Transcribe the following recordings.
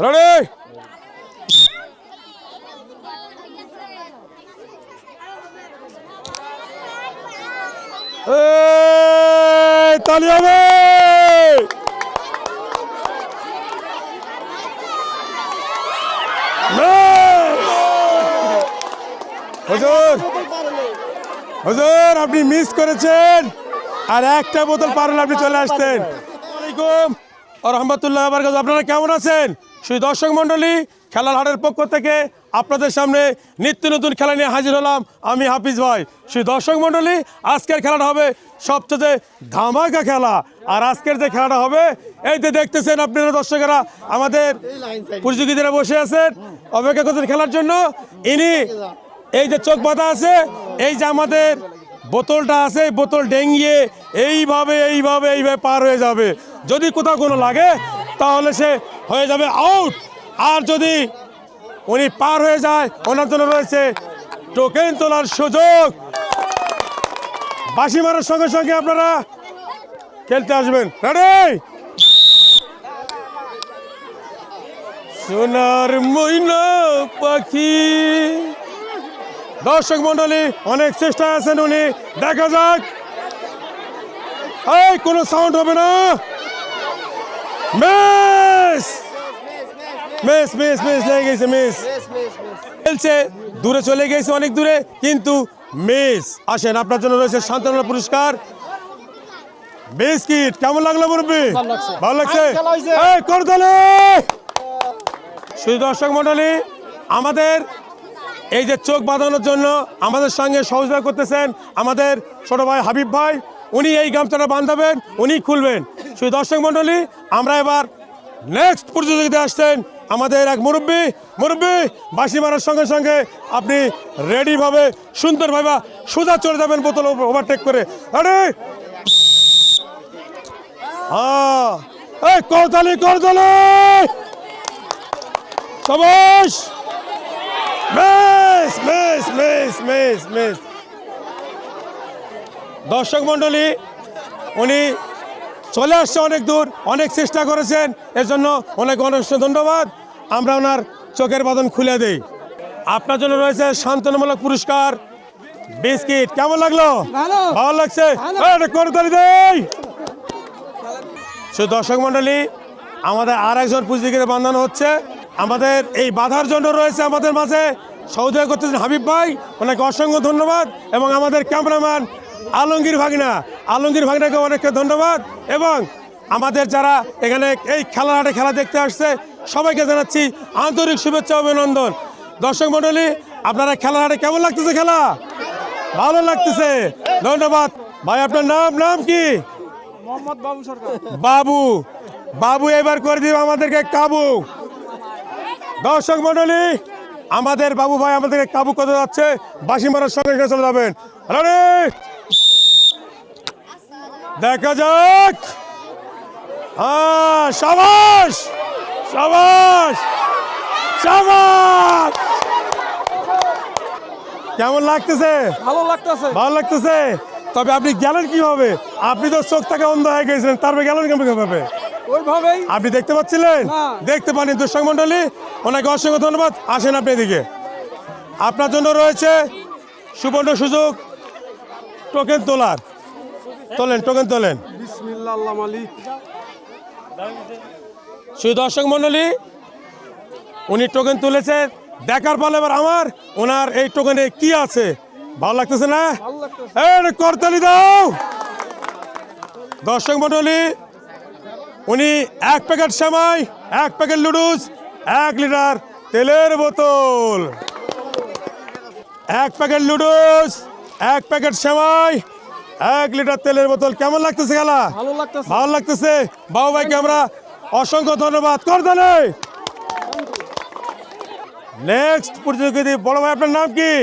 Ready তালি হবে হুজুর হুজুর আপনি মিস করেছেন আর একটা বোতল পার হলে আপনি চলে আসতেন। আসসালামাইকুম ওয়া রাহমাতুল্লাহি ওয়া বারাকাতুহু। আপনারা কেমন আছেন? সেই দর্শক মণ্ডলী, খেলার হাটের পক্ষ থেকে আপনাদের সামনে নিত্য নতুন খেলা নিয়ে হাজির হলাম আমি হাফিজ ভাই। সেই দর্শক মণ্ডলী, আজকের খেলাটা হবে সবচেয়ে ধামাকা খেলা। আর আজকের যে খেলাটা হবে এই যে দেখতেছেন আপনারা দর্শকেরা, আমাদের প্রতিযোগীরা বসে আছেন অপেক্ষা করছেন খেলার জন্য। ইনি এই যে চোখ বাঁধা আছে, এই যে আমাদের বোতলটা আছে, বোতল ডেঙ্গিয়ে এইভাবে এইভাবে এইভাবে পার হয়ে যাবে। যদি কোথাও কোনো লাগে তাহলে সে হয়ে যাবে আউট। আর যদি উনি পার হয়ে যায় ওনার জন্য রয়েছে টোকেন তোলার সুযোগ। বাঁশি মারার সঙ্গে সঙ্গে আপনারা খেলতে আসবেন। রেডি? সোনার ময়না পাখি। দর্শক মন্ডলী অনেক চেষ্টা আছেন উনি, দেখা যাক। এই কোনো সাউন্ড হবে না। মিস মিস মিস মিস লেগে গেছে, মিস খেলছে, দূরে চলে গেছে অনেক দূরে, কিন্তু মিস। আসেন, আপনার জন্য রয়েছে সান্ত্বনা পুরস্কার বিস্কিট। কেমন লাগলো মুরব্বি? ভালো লাগছে? এই করতালি। শুধু দর্শক মন্ডলী, আমাদের এই যে চোখ বাঁধানোর জন্য আমাদের সঙ্গে সহযোগিতা করতেছেন আমাদের ছোট ভাই হাবিব ভাই। উনি এই গামছাটা বাঁধাবেন, উনি খুলবেন। শুধু দর্শক মন্ডলী, আমরা এবার নেক্সট প্রতিযোগিতা আসছেন আমাদের এক মুরব্বী। মুরব্বী, বাঁশি মারার সঙ্গে সঙ্গে আপনি রেডিভাবে সুন্দরভাবে সোজা চলে যাবেন বোতল ওভারটেক করে। আরে এই করতালি করতালি। সবাস। Miss miss miss miss miss. দর্শক মন্ডলী, উনি চলে আসছে অনেক দূর, অনেক চেষ্টা করেছেন, এর জন্য অনেক অনেক ধন্যবাদ। আমরা ওনার চোখের বাঁধন খুলে দেই। আপনার জন্য রয়েছে সান্ত্বনামূলক পুরস্কার বিস্কিট। কেমন লাগলো? ভালো লাগছে? করতালি দেই। শুধু দর্শক মন্ডলী, আমাদের আর একজন প্রতিযোগীকে বাঁধানো হচ্ছে। আমাদের এই বাধার জন্য রয়েছে আমাদের মাঝে সহযোগিতা করতেছেন হাবিব ভাই, ওনাকে অসংখ্য ধন্যবাদ। এবং আমাদের ক্যামেরাম্যান আলমগীর ভাগনাকে অনেক ধন্যবাদ। এবং আমাদের যারা এখানে এই খেলার হাটে খেলা দেখতে আসছে সবাইকে জানাচ্ছি আন্তরিক শুভেচ্ছা অভিনন্দন। দর্শক মন্ডলী, আপনারা খেলার হাটে কেমন লাগতেছে? খেলা ভালো লাগতেছে? ধন্যবাদ ভাই। আপনার নাম কি? বাবু সরকার। বাবু। বাবু এবার করে দিবে আমাদেরকে কাবু। দর্শক মন্ডলী, আমাদের বাবু ভাই আমাদেরকে কাবু করতে যাচ্ছে। বাঁশি মারার সঙ্গে সঙ্গে চলে যাবেন। দেখা যাক। সাবাস সাবাস সাবাস। কেমন লাগতেছে? ভালো লাগতেছে। ভালো লাগতেছে? তবে আপনি গেলেন কিভাবে? আপনি তো চোখ থেকে অন্ধ হয়ে গেছিলেন, তারপরে গেলেন কিভাবে? ওইভাবেই। আপনি দেখতে পাচ্ছিলেন? না। দেখতে পানি। দর্শক মন্ডলী, ওনাকে অসংখ্য ধন্যবাদ। আসেন আপনি এদিকে, আপনার জন্য রয়েছে সুবর্ণ সুযোগ টোকেন তোলার। তোলেন, টোকেন তোলেন। বিসমিল্লাহ আল্লাহ মালিক। শুধু দর্শক মন্ডলী, উনি টোকেন তুলেছে, দেখার পর এবার আমার ওনার এই টোকেনে কি আছে। ভালো লাগতেছে না? করতালি দাও। দর্শক মন্ডলী, উনি 1 প্যাকেট সেমাই, 1 প্যাকেট লুডুস, 1 লিটার তেলের বোতল, 1 প্যাকেট লুডুস, 1 প্যাকেট সেমাই, 1 লিটার তেলের বোতল। কেমন লাগতেছে খেলা? ভালো লাগতেছে। ভালো লাগতেছে? বাবু ভাইকে আমরা অসংখ্য ধন্যবাদ। করতালি। নেক্সট প্রতিযোগী বড় ভাই, আপনার নাম কি?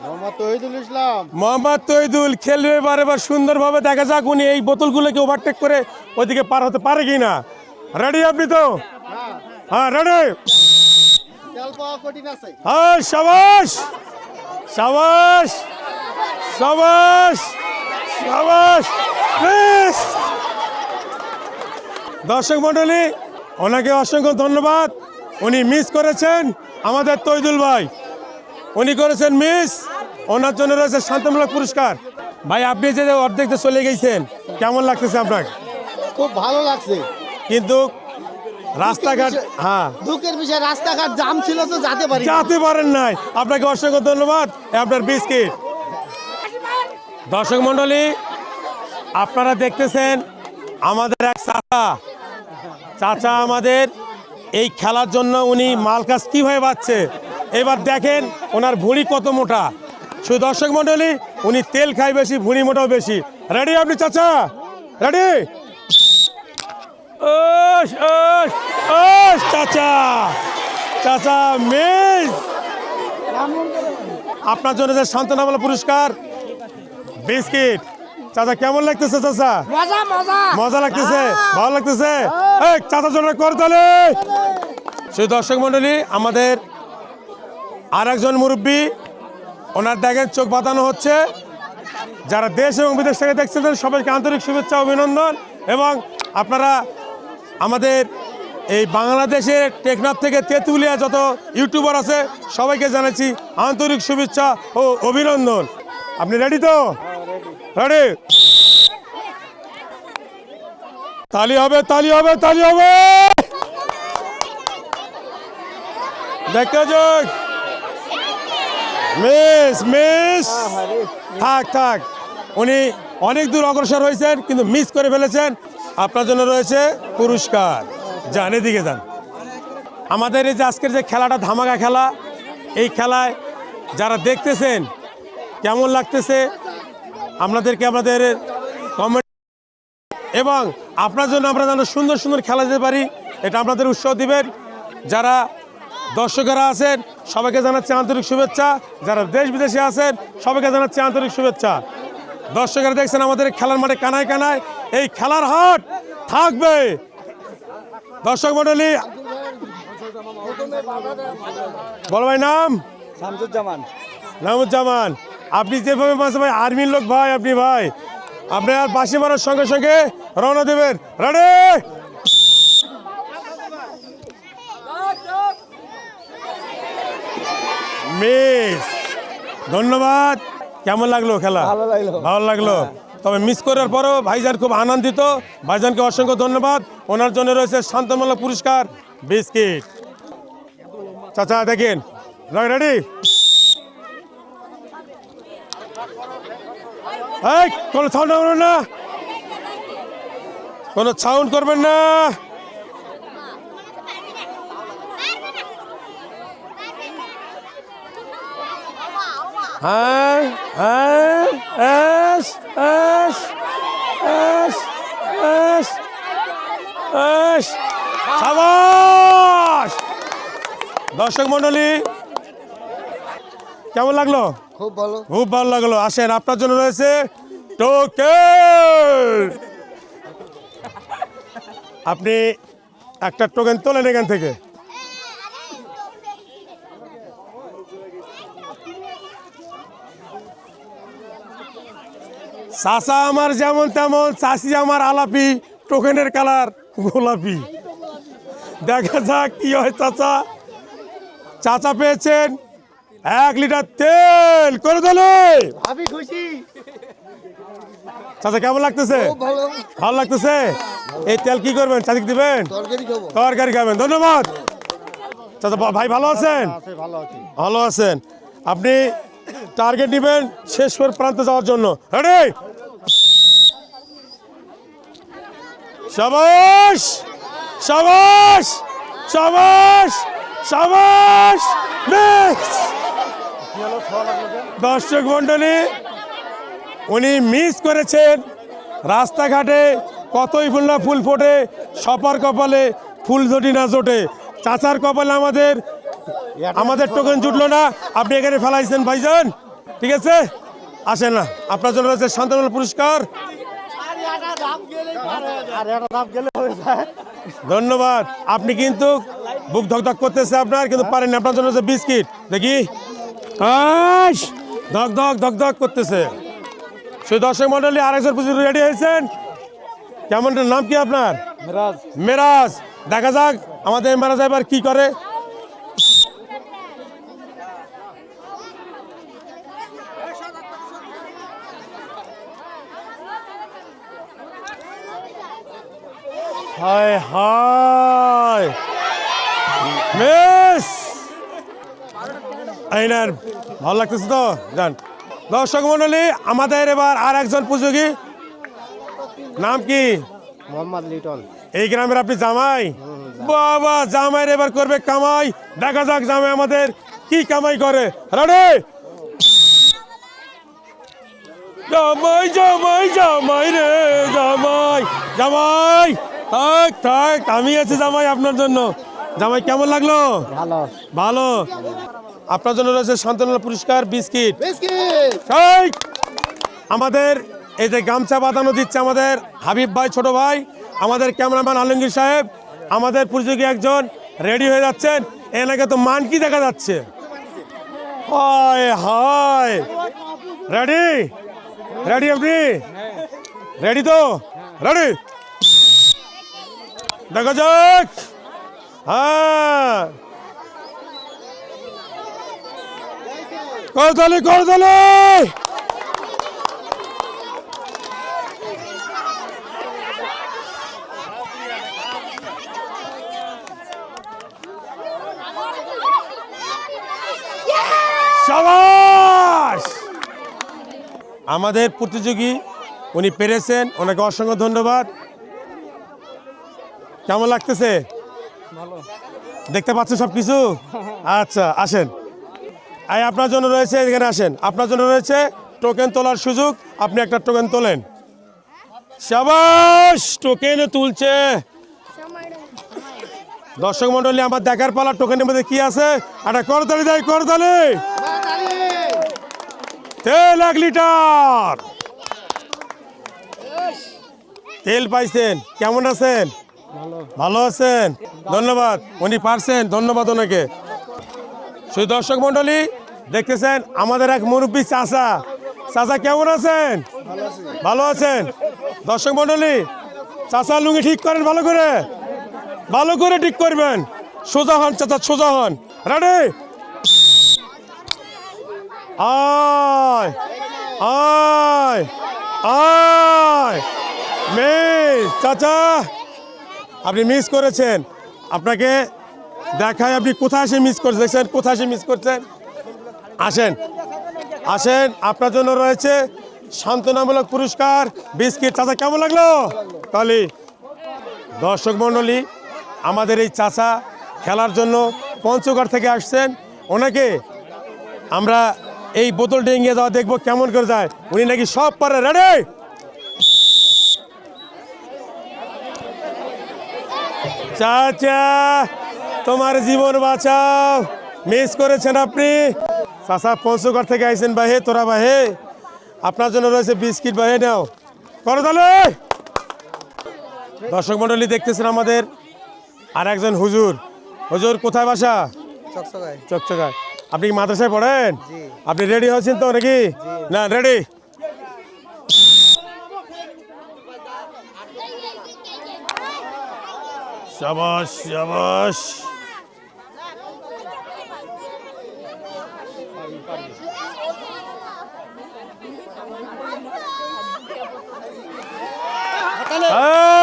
মোহাম্মদ তহিদুল ইসলাম। মোহাম্মদ তহিদুল খেলবে এবার সুন্দরভাবে। দেখা যাক উনি এই বোতলগুলোকে ওভারটেক করে ওইদিকে পার হতে পারে কিনা। রেডি আপনি তো? হ্যাঁ রেডি। তেল পাওয়া কঠিন আছে। হ্যাঁ, সাবাস সাবাস সাবাস সাবাস। দর্শক মন্ডলী, ওনাকে অসংখ্য ধন্যবাদ। উনি মিস করেছেন আমাদের তৈদুল ভাই, উনি করেছেন মিস। ওনার জন্য রয়েছে শান্তমূলক পুরস্কার। ভাই আপনি যে অর্ধেকতে চলে গেছেন, কেমন লাগতেছে আপনাকে? খুব ভালো লাগছে। কিন্তু রাস্তাঘাট, হ্যাঁ দুঃখের বিষয় রাস্তাঘাট জাম ছিল তো যেতে পারি। যেতে পারেন নাই। আপনাকে অসংখ্য ধন্যবাদ। আপনার বিস্কিট। দর্শক মণ্ডলী, আপনারা দেখতেছেন আমাদের এক চাচা আমাদের এই খেলার জন্য উনি মালকাস কীভাবে পাচ্ছে। এবার দেখেন ওনার ভুঁড়ি কত মোটা। শুধু দর্শক মণ্ডলী, উনি তেল খায় বেশি, ভুঁড়ি মোটাও বেশি। রেডি আপনি চাচা? রেডি? চাচা চাচা মিস। আপনার জন্য যে সান্ত্বনামূলক পুরস্কার বিস্কিট। চাচা কেমন লাগতেছে? চাচা মজা মজা মজা লাগতেছে, ভালো লাগতেছে। এই চাচার জন্য করতালে। সেই দর্শক মণ্ডলী, আমাদের আর একজন মুরব্বী, ওনার দেখেন চোখ বাঁধানো হচ্ছে। যারা দেশ এবং বিদেশ থেকে দেখছেন সবাইকে আন্তরিক শুভেচ্ছা, অভিনন্দন। এবং আপনারা আমাদের এই বাংলাদেশের টেকনাফ থেকে তেঁতুলিয়া যত ইউটিউবার আছে সবাইকে জানাচ্ছি আন্তরিক শুভেচ্ছা ও অভিনন্দন। আপনি রেডি তো? রেডি? তালি হবে, তালি হবে, তালি হবে। দেখা যাক। মিস মিস থাক থাক, উনি অনেক দূর অগ্রসর হয়েছেন কিন্তু মিস করে ফেলেছেন। আপনার জন্য রয়েছে পুরস্কার। যান এদিকে যান। আমাদের এই যে আজকের যে খেলাটা ধামাকা খেলা, এই খেলায় যারা দেখতেছেন কেমন লাগতেছে আপনাদেরকে আমাদের কমেন্ট, এবং আপনার জন্য আমরা যেন সুন্দর সুন্দর খেলা যেতে পারি এটা আপনাদের উৎসাহ দিবেন। যারা দর্শকেরা আছেন সবাইকে জানাচ্ছি আন্তরিক শুভেচ্ছা। যারা দেশ বিদেশে আছেন সবাইকে জানাচ্ছি আন্তরিক শুভেচ্ছা। দর্শকেরা দেখছেন আমাদের খেলার মাঠে কানায় কানায় এই খেলার হাট থাকবে। দর্শক মণ্ডলী, বলো ভাই নাম? শামসুজ্জামান। নামুজ্জামান। আপনি যেভাবে মাঝে ভাই আর্মির লোক ভাই, আপনি ভাই আপনি আর বাঁশি মারার সঙ্গে সঙ্গে রওনা দেবেন। রেডি? মিস। ধন্যবাদ। কেমন লাগলো খেলা? ভালো লাগলো। ভালো লাগলো। তবে মিস করার পরেও ভাইজান খুব আনন্দিত। ভাইজানকে অসংখ্য ধন্যবাদ। ওনার জন্য রয়েছে শান্তমূলক পুরস্কার বিস্কিট। চাচা দেখেন, রেডি? এই কোনো সাউন্ড করবেন না, কোনো সাউন্ড করবেন না। হ্যাঁ হ্যাঁ, S S S S S. সাবাস। দর্শক মণ্ডলী, কেমন লাগলো? খুব ভালো। খুব ভালো লাগলো। আসেন, আপনার জন্য রয়েছে টোকেন। আপনি একটা টোকেন তোলেন এখান থেকে। চাচা আমার যেমন তেমন, চাষি আমার আলাপি, টোকেনের কালার গোলাপি। দেখা যাক কি হয়। চাচা চাচা পেয়েছেন 1 লিটার তেল করে দিলে। আমি খুশি। চাচা কেমন লাগতেছে? খুব ভালো। ভালো লাগতেছে। এই তেল কি করবেন? চাচিক দিবেন? তরকারি খাবো। তরকারি খাবেন। ধন্যবাদ চাচা। ভাই ভালো আছেন? ভালো আছি। ভালো আছেন। আপনি টার্গেট নেবেন শেষ প্রান্তে যাওয়ার জন্য। রেডি? শাবাশ শাবাশ শাবাশ শাবাশ। মিস। দর্শক মণ্ডলী, উনি মিস করেছেন। রাস্তাঘাটে কতই ফুল না ফুল ফোটে, সবার কপালে ফুল জোটে না জোটে। চাচার কপালে আমাদের টোকেন জুটলো না। আপনি এখানে ফেলাইছেন ভাইজান, ঠিক আছে? আসেন না, আপনার জন্য রয়েছে শান্তমূলক পুরস্কার। ধন্যবাদ। আপনি কিন্তু বুক ধকধক করতেছে আপনার, কিন্তু পারেন না। আপনার জন্য রয়েছে বিস্কিট। দেখি, ধক ধক ধক ধক করতেছে। সেই দর্শক মন্ডলী, আরেকজন পুজো রেডি হয়েছেন। কেমন নাম কি আপনার? মিরাজ। মেরাজ। দেখা যাক আমাদের ম্যানেজার এবার কি করে। হায় হায় মিস আইনার ভালো লাগতেছে তো জান। দর্শক মন্ডলী, আমাদের এবার আর একজন প্রতিযোগী, নাম কি? মোহাম্মদ লিটন। এই গ্রামের আপনি জামাই? বাবা, জামাইয়ের এবার করবে কামাই। দেখা যাক জামাই আমাদের কি কামাই করে। রেডি? জামাই জামাই জামাই রে জামাই জামাই, থাক থাক, আমি আছি জামাই আপনার জন্য। জামাই কেমন লাগলো? ভালো। ভালো। আপনার জন্য রয়েছে সান্ত্বনা পুরস্কার, বিস্কিট। বিস্কিট। এই, আমাদের এই যে গামছা বাঁধানো দিচ্ছে আমাদের হাবিব ভাই, ছোট ভাই, আমাদের ক্যামেরাম্যান আলমগীর সাহেব, আমাদের প্রতিযোগী একজন রেডি হয়ে যাচ্ছেন। এনাকে তো মান কি দেখা যাচ্ছে। হায় হায়, রেডি রেডি? আপনি রেডি তো? রেডি, দেখা যাক। হ্যাঁ, করতালি করতালি। শাবাশ! আমাদের প্রতিযোগী উনি পেরেছেন, ওনাকে অসংখ্য ধন্যবাদ। কেমন লাগতেছে? ভালো। দেখতে পাচ্ছেন সব কিছু? আচ্ছা, আসেন। এই আপনার জন্য রয়েছে, এখানে আসেন, আপনার জন্য রয়েছে টোকেন তোলার সুযোগ। আপনি একটা টোকেন তোলেন। শাবাশ, টোকেন তুলছে। দর্শক মন্ডলী, আমার দেখার পালা টোকেনের মধ্যে কি আছে। একটা করতালি দেয়, করতালি। তেল 1 লিটার তেল পাইছেন। কেমন আছেন? ভালো আছেন? ধন্যবাদ, উনি পারছেন, ধন্যবাদ ওনাকে। সেই দর্শক মন্ডলী দেখতেছেন আমাদের এক মুরব্বী চাচা। চাচা কেমন আছেন? ভালো আছেন? দর্শক মন্ডলী, চাচা লুঙ্গি ঠিক করেন, ভালো করে, ভালো করে ঠিক করবেন। সোজা হন চাচা, সোজা হন। রেডি? আয় আয় আয়। মিস চাচা, আপনি মিস করেছেন। আপনাকে দেখায় আপনি কোথায় এসে মিস করছেন, দেখছেন কোথায় এসে মিস করছেন। আসেন আসেন, আপনার জন্য রয়েছে সান্ত্বনামূলক পুরস্কার, বিস্কিট। চাচা কেমন লাগলো? তাহলে দর্শক মণ্ডলী, আমাদের এই চাচা খেলার জন্য পঞ্চগড় থেকে আসছেন। ওনাকে আমরা এই বোতল ডেঙ্গিয়ে যাওয়া দেখবো কেমন করে যায়। উনি নাকি সব পারে। রেডি? চাচা, তোমার জীবন বাঁচাও। মিস করেছেন আপনি। চাচা পঞ্চগড় থেকে আইছেন বাহে, তোরা বাহে, আপনার জন্য রয়েছে বিস্কিট, বাহে নাও, করো তাহলে। দর্শক মন্ডলী দেখতেছেন আমাদের আর একজন হুজুর। হুজুর কোথায় বাসা? চকচকায়। আপনি কি মাদ্রাসায় পড়েন? আপনি রেডি হয়েছেন তো নাকি? না, রেডি? শাবাশ শাবাশ।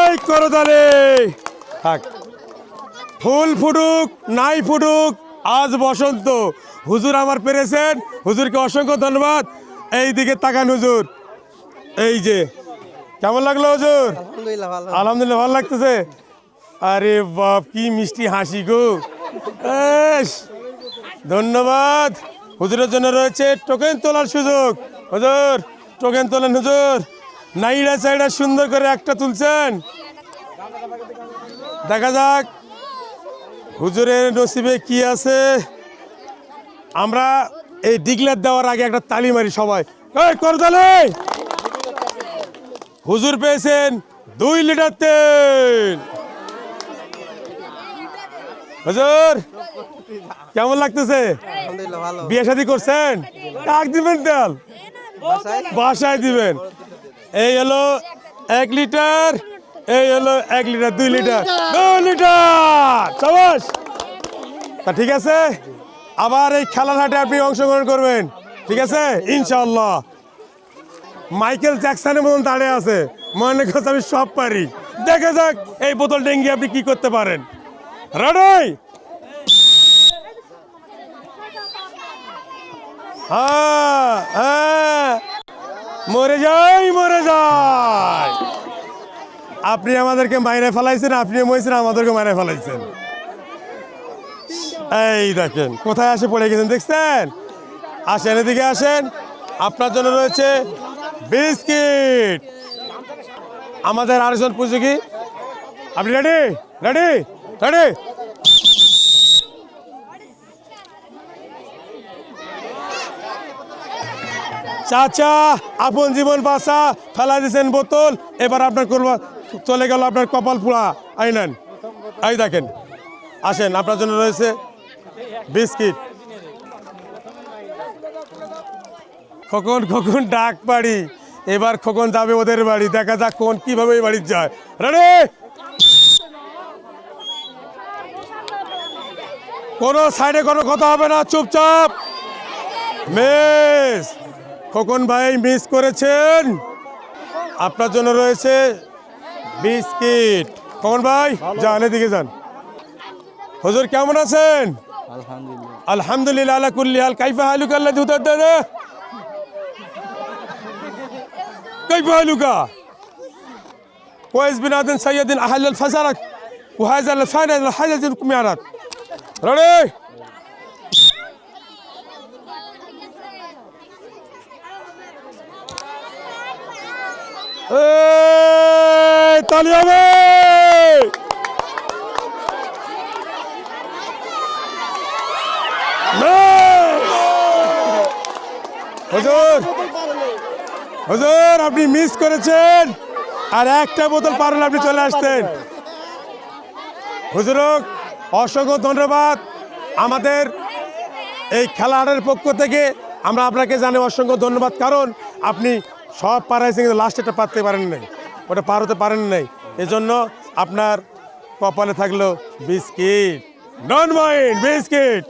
এই করো তাহলে। থাক, ফুল ফুটুক নাই ফুটুক, আজ বসন্ত। হুজুর আমার পেরেছেন, হুজুরকে অসংখ্য ধন্যবাদ। এই দিকে তাকান হুজুর, এই যে কেমন লাগলো হুজুর? আলহামদুলিল্লাহ ভালো। আলহামদুলিল্লাহ, ভালো লাগতেছে। আরে বাপ, কি মিষ্টি হাসি গো। ধন্যবাদ। হুজুরের জন্য রয়েছে টোকেন তোলার সুযোগ। হুজুর টোকেন তোলেন হুজুর। নাইড়া চাইড়া সুন্দর করে একটা তুলছেন। দেখা যাক হুজুরের নসিবে কি আছে। আমরা এই ডিগলার দেওয়ার আগে একটা তালি মারি সবাই। এই করতালি। হুজুর পেয়েছেন 2 লিটার তেল। হুজুর কেমন লাগতেছে? আলহামদুলিল্লাহ ভালো। বিয়ে শাদী করছেন? কাক দিবেন তেল? বাসায় দিবেন। এই হলো 1 লিটার এই হলো 1 লিটার 2 লিটার 2 লিটার সাবাস। তা ঠিক আছে, আবার এই খেলার হাটে আপনি অংশগ্রহণ করবেন, ঠিক আছে ইনশাআল্লাহ। মাইকেল জ্যাকসনের মতন দাঁড়িয়ে আছে, মনে করছে আমি সব পারি। দেখা যাক এই বোতল ডেঙ্গি আপনি কি করতে পারেন। রেডি? হ্যাঁ হ্যাঁ, মরে যাই মরে যাই। আপনি আমাদেরকে মাইরে ফেলাইছেন, আপনিও মরেছেন, আমাদেরকে মাইরে ফেলাইছেন। এই দেখেন কোথায় আসে পড়ে গেছেন, দেখছেন? আসেন এদিকে আসেন, আপনার জন্য রয়েছে বিস্কিট। আমাদের আরেকজন পুজোকি, আপনি রেডি রেডি রেডি? চাচা আপন জীবন বাঁচা, ফেলা দিয়েছেন বোতল, এবার আপনার করবা চলে গেল আপনার কপাল পোড়া। আই নেন, এই দেখেন, আসেন আপনার জন্য রয়েছে বিস্কিট। খোকন খোকন ডাক পাড়ি, এবার খোকন যাবে ওদের বাড়ি, দেখা যাক কোন কিভাবে এই বাড়ি যায়। রেডি? কোনো সাইডে কোনো কথা হবে না, চুপচাপ। মিস খোকন ভাই মিস করেছেন, আপনার জন্য রয়েছে বিস্কিট। খোকন ভাই যান, এদিকে যান। হুজুর কেমন আছেন? আলহামদুলিল্লাহ। আলহামদুলিল্লাহ আলা কুল্লি হাল। কাইফা হালুকা আল্লাযী হুদাদ্দানা? কাইফা হালুকা? كويس بنادم سيد أهل الفزرك وهذا الفاني الحاجة الكميارات. ريدي؟ তালিয়া ভাই! হুজুর হুজুর আপনি মিস করেছেন, আর একটা বোতল পারলে আপনি চলে আসতেন। হুজুর অসংখ্য ধন্যবাদ। আমাদের এই খেলার পক্ষ থেকে আমরা আপনাকে জানি অসংখ্য ধন্যবাদ, কারণ আপনি সব পারাইছেন কিন্তু লাস্টেটা পারতে পারেন নাই, ওটা পার হতে পারেন নাই। এজন্য আপনার কপালে থাকলো biscuit. Don't mind, biscuit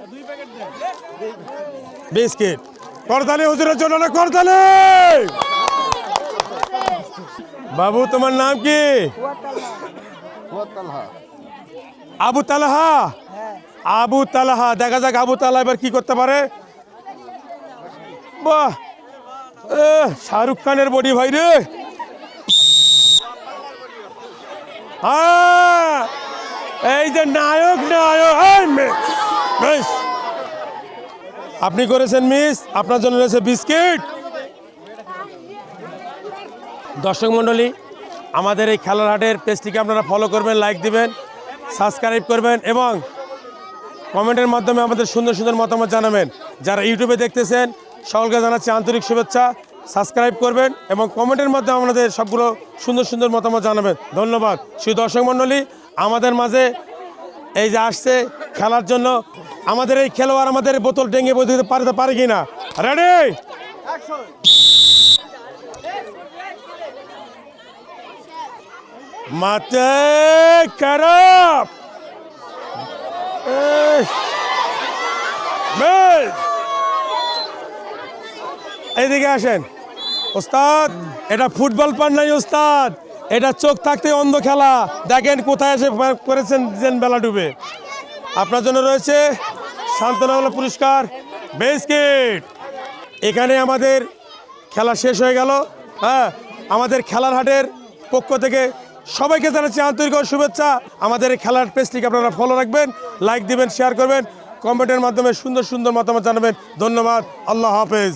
biscuit. করতালি হুজুরের জন্য না, করতালি। বাবু তোমার নাম কি? আবু তালহা। আবু তালহা, দেখা যাক আবু তালহা এবার কি করতে পারে। বাহ, শাহরুখ খানের বডি ভাই রে। হ্যাঁ, এই যে নায়ক নায়ক। মিস আপনি করেছেন মিস, আপনার জন্য রয়েছে বিস্কিট। দর্শক মণ্ডলী, আমাদের এই খেলার হাটের পেজটিকে আপনারা ফলো করবেন, লাইক দিবেন, সাবস্ক্রাইব করবেন এবং কমেন্টের মাধ্যমে আমাদের সুন্দর সুন্দর মতামত জানাবেন। যারা ইউটিউবে দেখতেছেন সকলকে জানাচ্ছি আন্তরিক শুভেচ্ছা। সাবস্ক্রাইব করবেন এবং কমেন্টের মাধ্যমে আমাদের সবগুলো সুন্দর সুন্দর মতামত জানাবেন। ধন্যবাদ। সেই দর্শক মণ্ডলী, আমাদের মাঝে এই যে আসছে খেলার জন্য, আমাদের এই খেলোয়াড় আমাদের বোতল ডেঙ্গে দিতে পারে কি না? রেডি? মাতে খারাপ। এইদিকে আসেন ওস্তাদ, এটা ফুটবল পান নাই ওস্তাদ, এটা চোখ থাকতে অন্ধ খেলা। দেখেন কোথায় এসে করেছেন যেন বেলা ডুবে। আপনার জন্য রয়েছে সান্ত্বনামূলক পুরস্কার বিস্কিট। এখানে আমাদের খেলা শেষ হয়ে গেল। হ্যাঁ, আমাদের খেলার হাটের পক্ষ থেকে সবাইকে জানাচ্ছি আন্তরিক শুভেচ্ছা। আমাদের এই খেলার পেজটিকে আপনারা ফলো রাখবেন, লাইক দিবেন, শেয়ার করবেন, কমেন্টের মাধ্যমে সুন্দর সুন্দর মতামত জানাবেন। ধন্যবাদ। আল্লাহ হাফেজ।